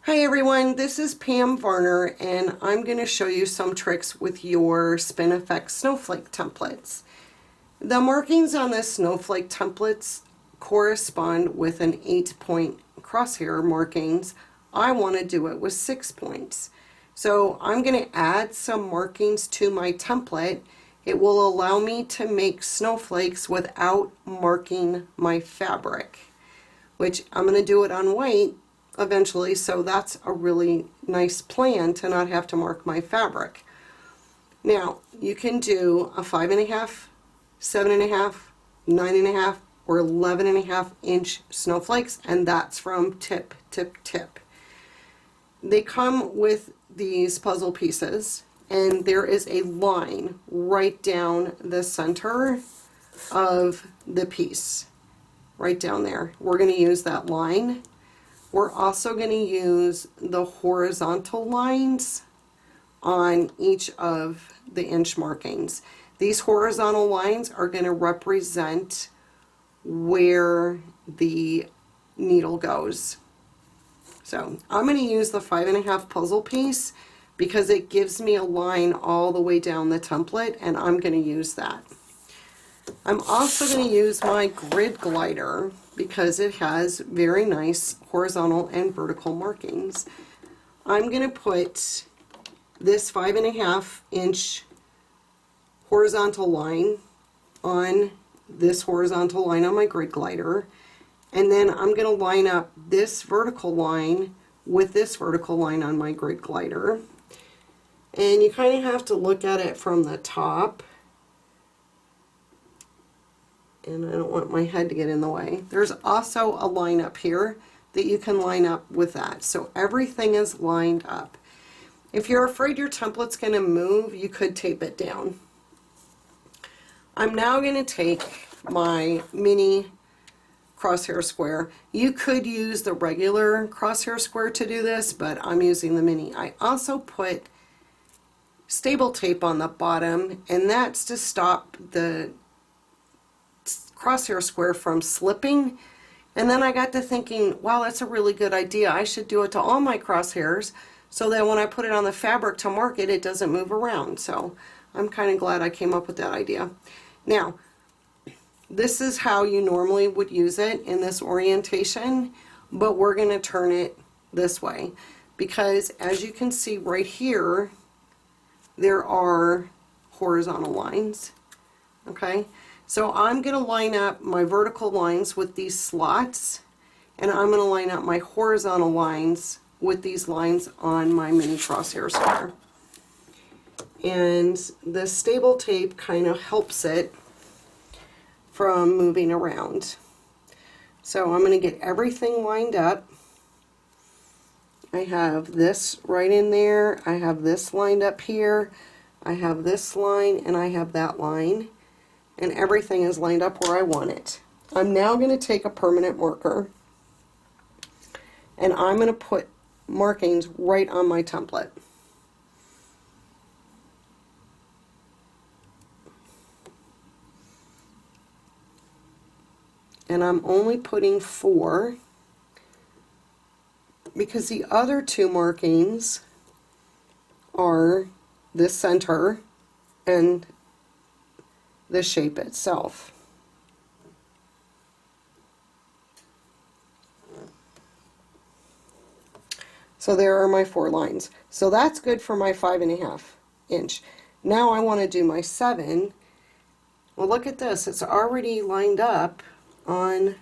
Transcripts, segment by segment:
Hi everyone, this is Pam Varner and I'm going to show you some tricks with your Spin Effect Snowflake templates. The markings on the Snowflake templates correspond with an 8-point crosshair markings. I want to do it with 6 points. So I'm going to add some markings to my template. It will allow me to make snowflakes without marking my fabric, which I'm going to do it on white eventually, so that's a really nice plan to not have to mark my fabric. Now you can do a 5.5, 7.5, 9.5, or 11.5 inch snowflakes, and that's from Tip Tip Tip. They come with these puzzle pieces, and there is a line right down the center of the piece, right down there. We're going to use that line. We're also going to use the horizontal lines on each of the inch markings. These horizontal lines are going to represent where the needle goes. So I'm going to use the 5.5 puzzle piece because it gives me a line all the way down the template, and I'm going to use that. I'm also going to use my grid glider because it has very nice horizontal and vertical markings. I'm going to put this 5.5 inch horizontal line on this horizontal line on my grid glider, and then I'm going to line up this vertical line with this vertical line on my grid glider. And you kind of have to look at it from the top. And I don't want my head to get in the way. There's also a line up here that you can line up with that. So everything is lined up. If you're afraid your template's going to move, you could tape it down. I'm now going to take my mini crosshair square. You could use the regular crosshair square to do this, but I'm using the mini. I also put stable tape on the bottom, and that's to stop the crosshair square from slipping. And then I got to thinking, wow, that's a really good idea. I should do it to all my crosshairs so that when I put it on the fabric to mark it, it doesn't move around. So I'm kind of glad I came up with that idea. Now, this is how you normally would use it in this orientation, but we're going to turn it this way because, as you can see right here, there are horizontal lines. Okay, so I'm going to line up my vertical lines with these slots, and I'm going to line up my horizontal lines with these lines on my mini crosshair square. And the stable tape kind of helps it from moving around. So I'm going to get everything lined up. I have this right in there, I have this lined up here, I have this line, and I have that line. And everything is lined up where I want it. I'm now going to take a permanent marker and I'm going to put markings right on my template. And I'm only putting 4 because the other 2 markings are the center and the shape itself. So there are my 4 lines. So that's good for my 5.5 inch. Now I want to do my 7. Well, look at this. It's already lined up on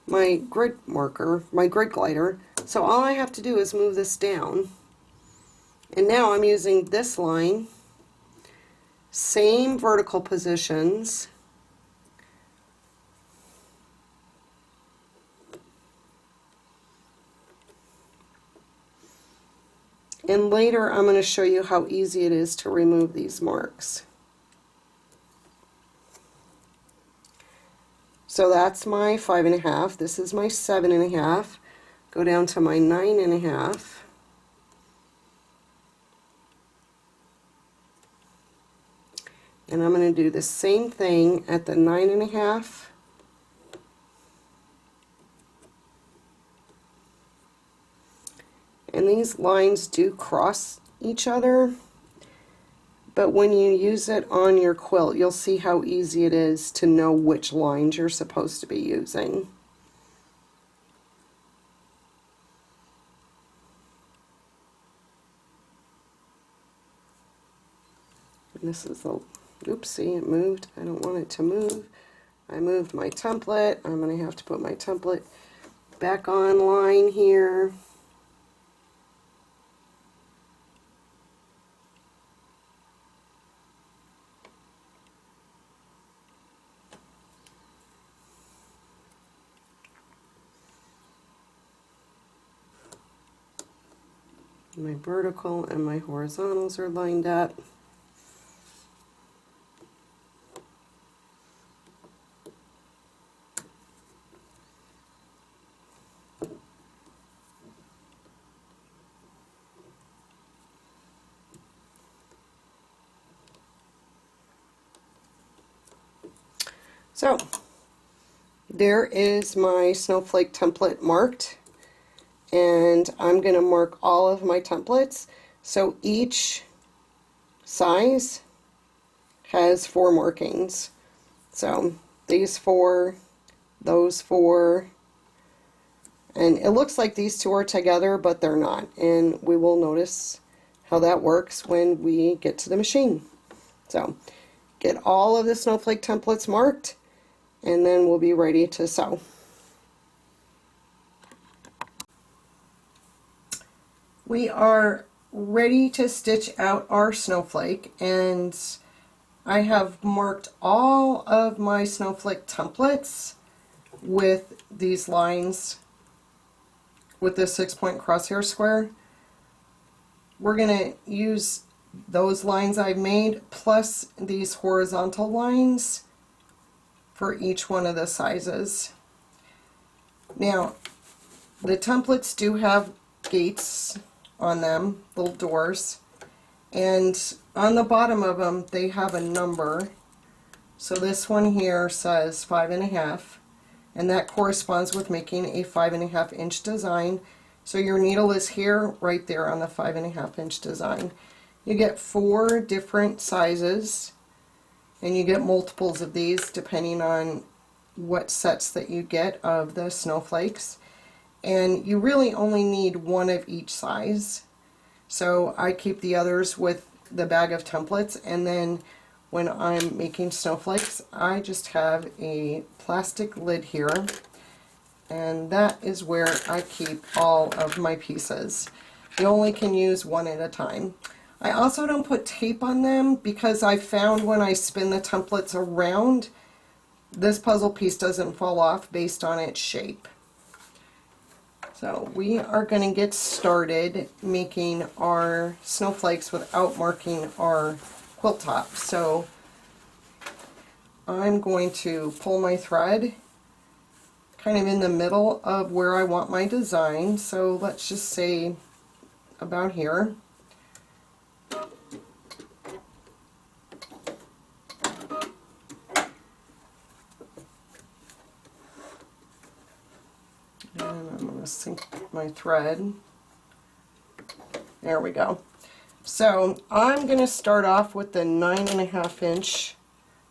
my grid marker, my grid glider. So all I have to do is move this down. And now I'm using this line, same vertical positions, and later I'm going to show you how easy it is to remove these marks. So that's my 5.5. This is my 7.5. Go down to my 9.5. And I'm going to do the same thing at the 9.5 And these lines do cross each other, but when you use it on your quilt, you'll see how easy it is to know which lines you're supposed to be using. And this is the, oopsie, it moved. I don't want it to move. I moved my template. I'm going to have to put my template back online here. My vertical and my horizontals are lined up. So there is my snowflake template marked, and I'm going to mark all of my templates. So each size has 4 markings. So these 4, those 4, and it looks like these 2 are together, but they're not. And we will notice how that works when we get to the machine. So get all of the snowflake templates marked, and then we'll be ready to sew. We are ready to stitch out our snowflake, and I have marked all of my snowflake templates with these lines with this 6-point crosshair square. We're going to use those lines I've made plus these horizontal lines for each one of the sizes. Now, the templates do have gates on them, little doors, and on the bottom of them they have a number. So this one here says 5.5, and that corresponds with making a 5.5 inch design. So your needle is here, right there on the 5.5 inch design. You get 4 different sizes, and you get multiples of these depending on what sets that you get of the snowflakes. And you really only need 1 of each size. So I keep the others with the bag of templates, and then when I'm making snowflakes, I just have a plastic lid here, and that is where I keep all of my pieces. You only can use 1 at a time. I also don't put tape on them because I found when I spin the templates around, this puzzle piece doesn't fall off based on its shape. So we are going to get started making our snowflakes without marking our quilt top. So I'm going to pull my thread kind of in the middle of where I want my design. So let's just say about here. And I'm going to sink my thread. There we go. So I'm going to start off with the 9.5 inch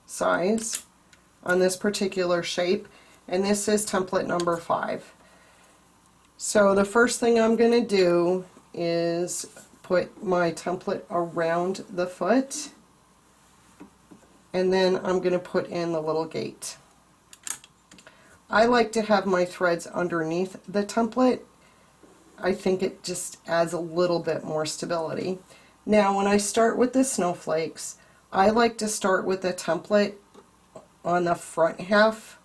size on this particular shape, and this is template number 5. So the first thing I'm going to do is put my template around the foot, and then I'm going to put in the little gate. I like to have my threads underneath the template. I think it just adds a little bit more stability. Now when I start with the snowflakes, I like to start with the template on the front half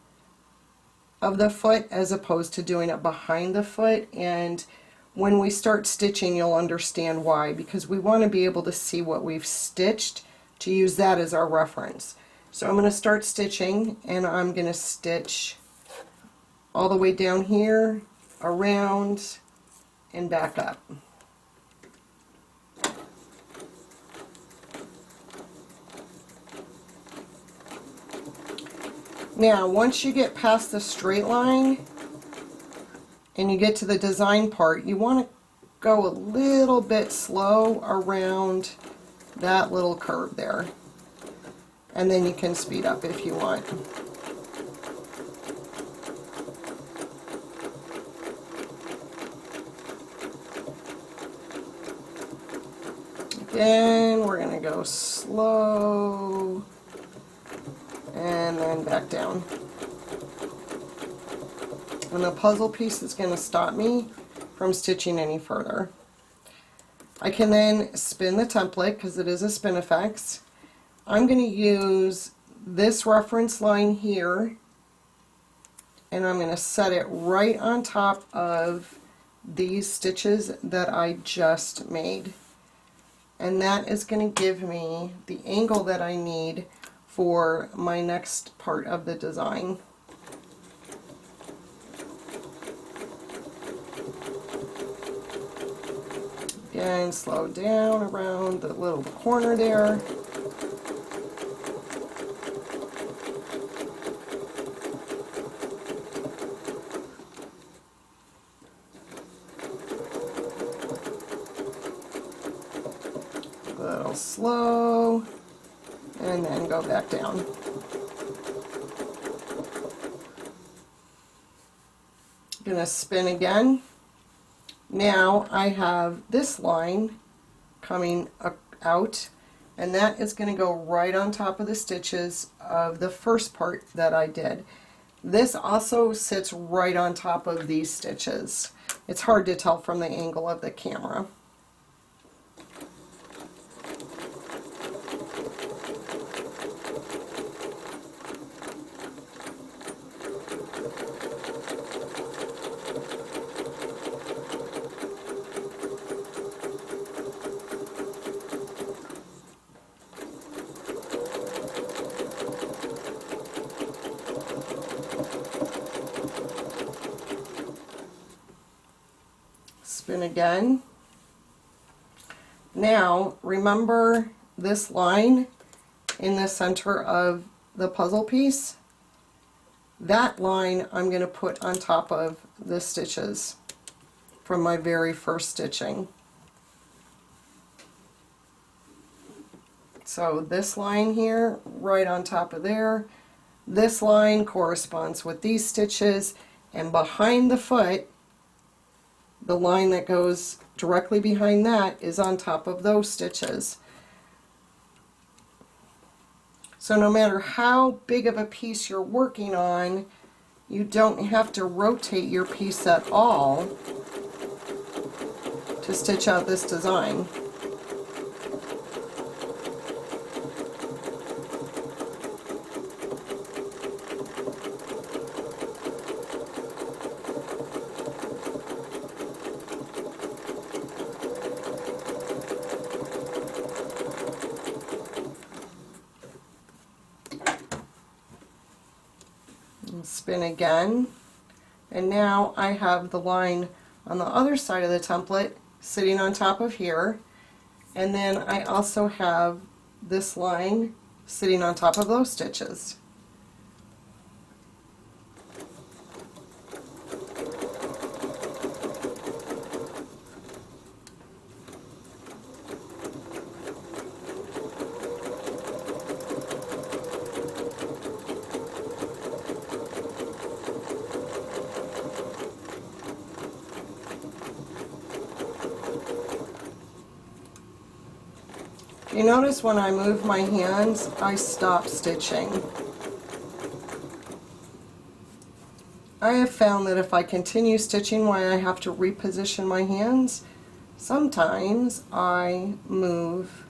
of the foot as opposed to doing it behind the foot, and when we start stitching you'll understand why, because we want to be able to see what we've stitched to use that as our reference. So I'm going to start stitching, and I'm going to stitch all the way down here, around, and back up. Now, once you get past the straight line and you get to the design part, you want to go a little bit slow around that little curve there. And then you can speed up if you want. Again, we're going to go slow and then back down. And the puzzle piece is going to stop me from stitching any further. I can then spin the template because it is a Spinifex. I'm going to use this reference line here, and I'm going to set it right on top of these stitches that I just made. And that is going to give me the angle that I need for my next part of the design. Again, slow down around the little corner there. A little slow, and then go back down. I'm going to spin again. Now I have this line coming out, and that is going to go right on top of the stitches of the first part that I did. This also sits right on top of these stitches. It's hard to tell from the angle of the camera. Spin again. Now remember this line in the center of the puzzle piece? That line I'm going to put on top of the stitches from my very first stitching. So this line here, right on top of there. This line corresponds with these stitches, and behind the foot, the line that goes directly behind that is on top of those stitches. So no matter how big of a piece you're working on, you don't have to rotate your piece at all to stitch out this design. Spin again, and now I have the line on the other side of the template sitting on top of here, and then I also have this line sitting on top of those stitches. You notice when I move my hands, I stop stitching. I have found that if I continue stitching while I have to reposition my hands, sometimes I move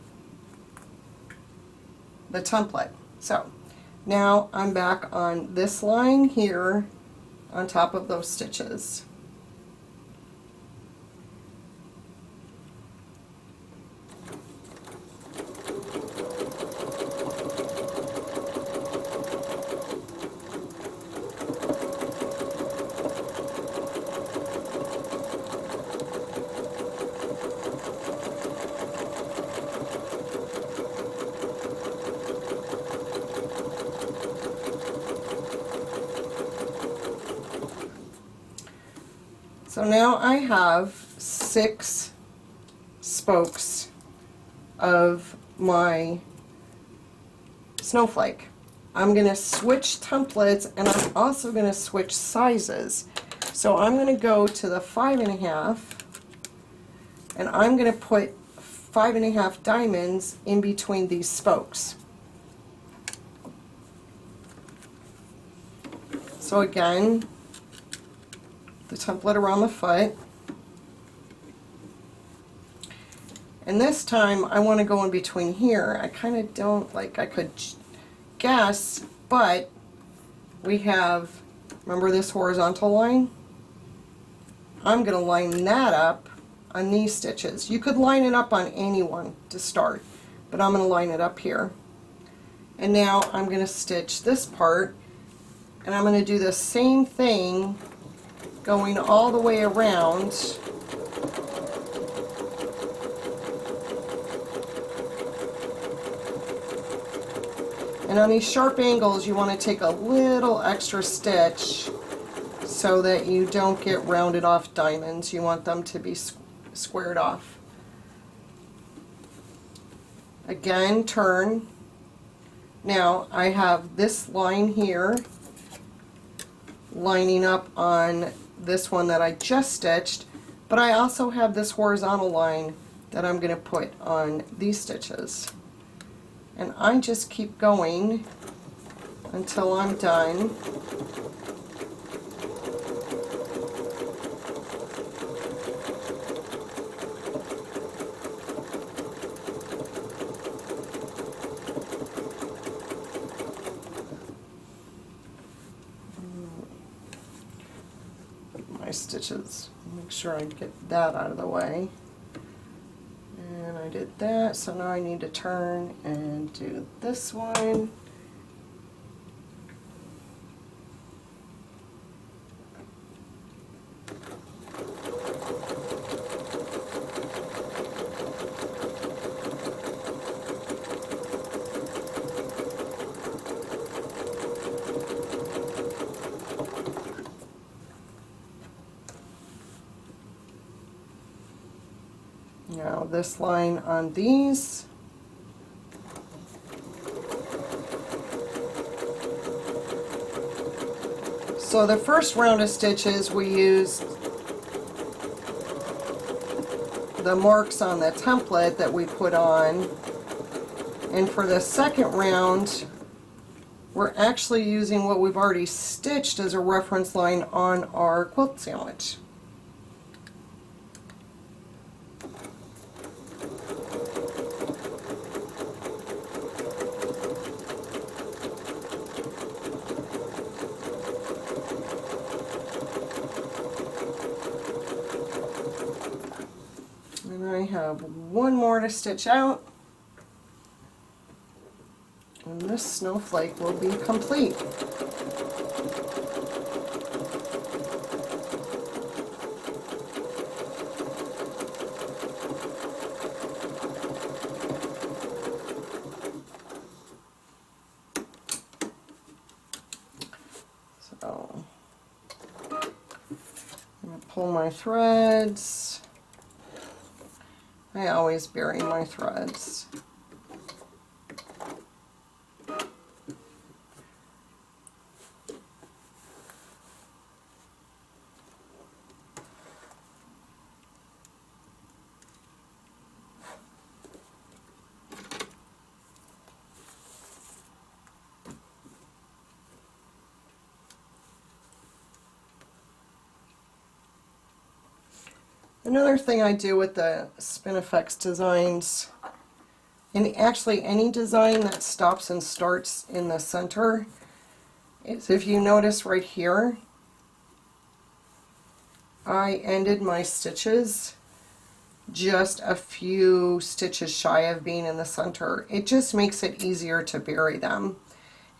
the template. So now I'm back on this line here on top of those stitches. So now I have 6 spokes of my snowflake. I'm going to switch templates, and I'm also going to switch sizes. So I'm going to go to the 5.5, and I'm going to put 5.5 diamonds in between these spokes. So again, the template around the foot. And this time I want to go in between here. I kind of don't, like, I could guess, but we have, remember this horizontal line? I'm going to line that up on these stitches. You could line it up on any one to start, but I'm going to line it up here. And now I'm going to stitch this part, and I'm going to do the same thing going all the way around. And on these sharp angles, you want to take a little extra stitch so that you don't get rounded off diamonds. You want them to be squared off. Again, turn. Now I have this line here lining up on this one that I just stitched, but I also have this horizontal line that I'm going to put on these stitches. And I just keep going until I'm done. My stitches, make sure I get that out of the way. And I did that, so now I need to turn and do this one. Now this line on these. So the first round of stitches we used the marks on the template that we put on, and for the second round we're actually using what we've already stitched as a reference line on our quilt sandwich. And I have one more to stitch out, and this snowflake will be complete. So I'm going to pull my threads. I always bury my threads. Another thing I do with the Spinifex designs, and actually any design that stops and starts in the center, is if you notice right here, I ended my stitches just a few stitches shy of being in the center. It just makes it easier to bury them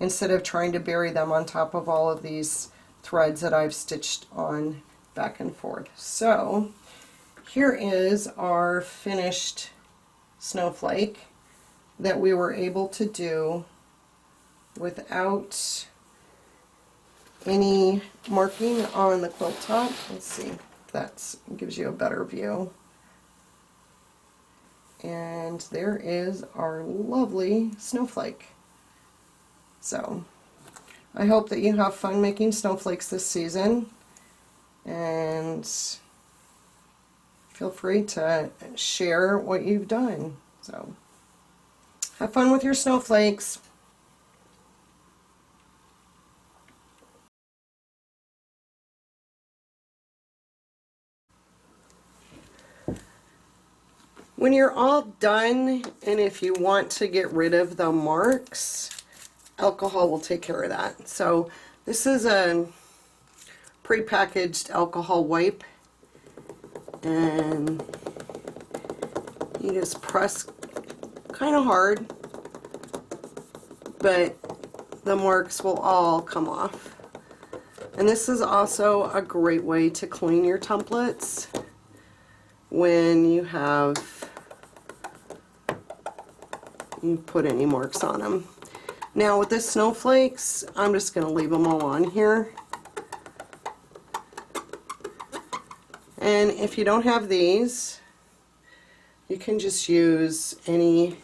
instead of trying to bury them on top of all of these threads that I've stitched on back and forth. So here is our finished snowflake that we were able to do without any marking on the quilt top. Let's see if that gives you a better view. And there is our lovely snowflake. So I hope that you have fun making snowflakes this season, and feel free to share what you've done. So have fun with your snowflakes. When you're all done, and if you want to get rid of the marks, alcohol will take care of that. So this is a pre-packaged alcohol wipe, and you just press kind of hard, but the marks will all come off. And this is also a great way to clean your templates when you put any marks on them. Now with the snowflakes, I'm just going to leave them all on here. And if you don't have these, you can just use any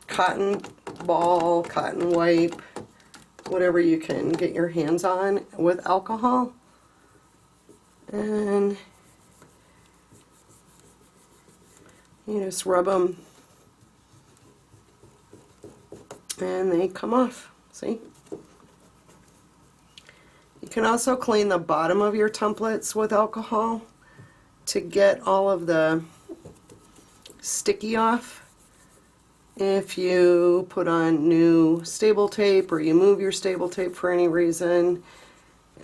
cotton ball, cotton wipe, whatever you can get your hands on with alcohol. And you just rub them and they come off. See? You can also clean the bottom of your templates with alcohol to get all of the sticky off. If you put on new stable tape or you move your stable tape for any reason,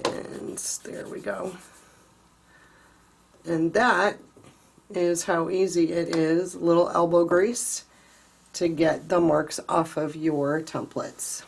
and there we go. And that is how easy it is, little elbow grease, to get the marks off of your templates.